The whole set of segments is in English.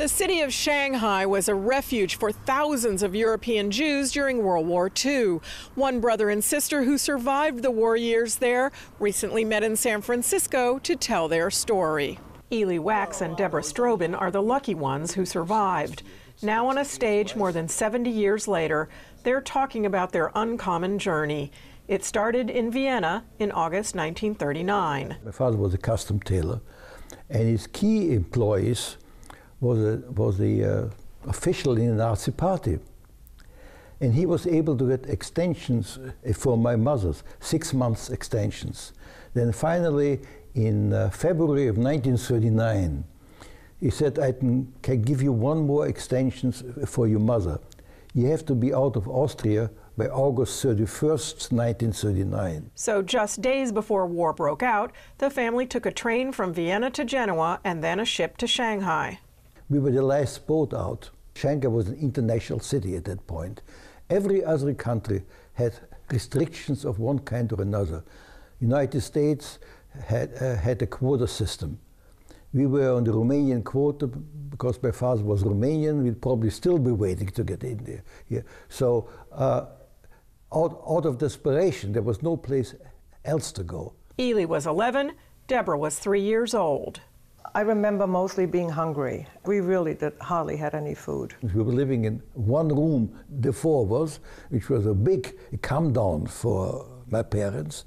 The city of Shanghai was a refuge for thousands of European Jews during World War II. One brother and sister who survived the war years there recently met in San Francisco to tell their story. Ely Wax and Deborah Strobin are the lucky ones who survived. Now on a stage more than 70 years later, they're talking about their uncommon journey. It started in Vienna in August 1939. My father was a custom tailor, and his key employees was the official in the Nazi party. And he was able to get extensions for my mother's, 6 months extensions. Then finally, in February of 1939, he said, I can give you one more extension for your mother. You have to be out of Austria by August 31st, 1939. So just days before war broke out, the family took a train from Vienna to Genoa and then a ship to Shanghai. We were the last boat out. Shanghai was an international city at that point. Every other country had restrictions of one kind or another. United States had a quota system. We were on the Romanian quota because my father was Romanian. We'd probably still be waiting to get in there. Yeah. So out of desperation, there was no place else to go. Ely was 11, Deborah was 3 years old. I remember mostly being hungry. We really hardly had any food. We were living in one room, the four of us, which was a big come down for my parents.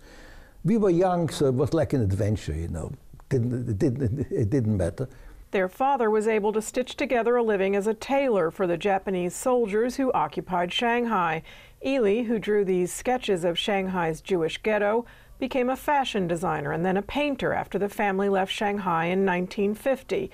We were young, so it was like an adventure, you know. It didn't matter. Their father was able to stitch together a living as a tailor for the Japanese soldiers who occupied Shanghai. Ely, who drew these sketches of Shanghai's Jewish ghetto, became a fashion designer and then a painter after the family left Shanghai in 1950.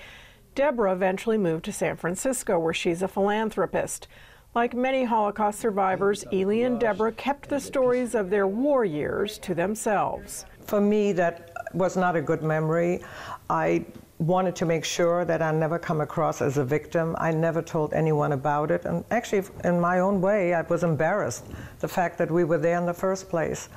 Deborah eventually moved to San Francisco, where she's a philanthropist. Like many Holocaust survivors, Ely and Deborah kept the stories of their war years to themselves. For me, that was not a good memory. I wanted to make sure that I never come across as a victim. I never told anyone about it. And actually, in my own way, I was embarrassed, the fact that we were there in the first place.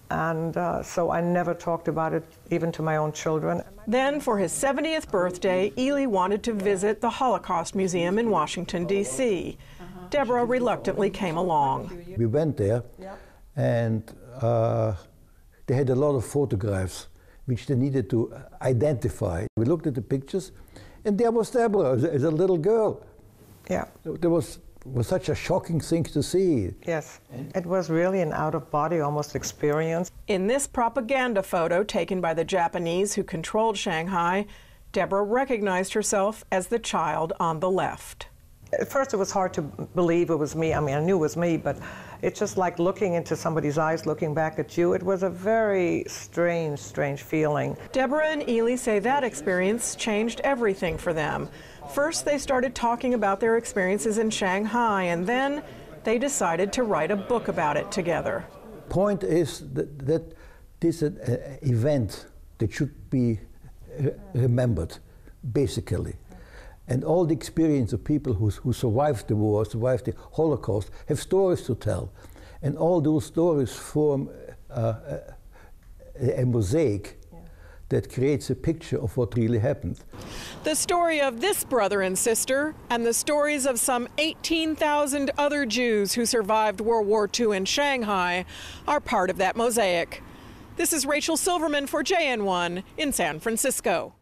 And so I never talked about it even to my own children. Then, for his 70th birthday, Ely wanted to visit the Holocaust Museum in Washington, D.C. Deborah reluctantly came along. We went there, and they had a lot of photographs which they needed to identify. We looked at the pictures, and there was Deborah as a little girl. Yeah. There was such a shocking thing to see. Yes, it was really an out-of-body almost experience. In this propaganda photo taken by the Japanese who controlled Shanghai, Deborah recognized herself as the child on the left. At first it was hard to believe it was me. I mean, I knew it was me, but it's just like looking into somebody's eyes, looking back at you. It was a very strange, strange feeling. Deborah and Ely say that experience changed everything for them. First, they started talking about their experiences in Shanghai, and then they decided to write a book about it together. Point is that this is an event that should be remembered, basically. And all the experience of people who survived the war, survived the Holocaust, have stories to tell. And all those stories form a mosaic that creates a picture of what really happened. The story of this brother and sister, and the stories of some 18,000 other Jews who survived World War II in Shanghai, are part of that mosaic. This is Rachel Silverman for JN1 in San Francisco.